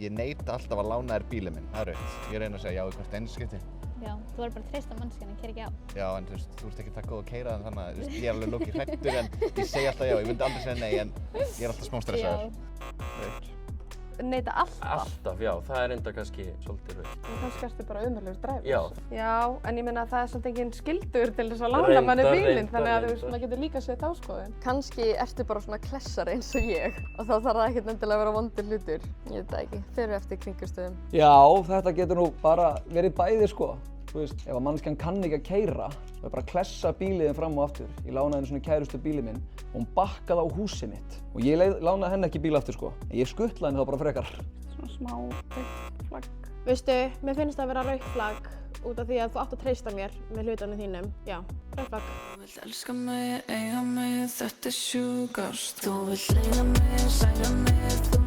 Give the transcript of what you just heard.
Ég neita alltaf að lána þér bílinn minn, það er rautt. Ég reyna að segja já í hvert einu skipti. Já, þú verður bara að treysta manneskjana að keyra ekki á. Já, en þú ert ekki það góð að keyra þannig að ég er alveg lókið hræddur en ég segi alltaf já, ég myndi aldrei segja nei en ég er alltaf smá stressaður. Rautt. Neita alltaf? Alltaf, já. Það er enda kannski svolítið rautt. En kannski ertu bara umhverflegur dræfur. Já. Já, en ég meina að það er svolítið engin skildur til þess að lána manni bílinn, þannig að þú veist, maður getur líka séð þá skoðun. Kannski ertu bara svona klessari eins og ég og þá þarf það ekkert endilega að vera vondur hlutur. Ég veit það ekki, þeir eru eftir kringumstöðum. Já, þetta getur nú bara verið bæði sko. Þú veist, ef að manneskjan kann ekki að keyra, þá er bara að klessa bíliðin fram og aftur. Ég lánaði henni svona kærustu bílið minn og hún bakkaði á húsið mitt. Og ég lánaði henni ekki bíl aftur sko, en ég skuttlaði henni þá bara frekar. Svona smá rautt flagg. Veistu, mér finnst það að vera rautt flagg út af því að þú átt að treysta mér með hlutunum þínum. Já, rautt flagg. Þú vilt elska mig, eiga mig, þetta er sjúkast. Þú vilt leiða mig, særa mig, þú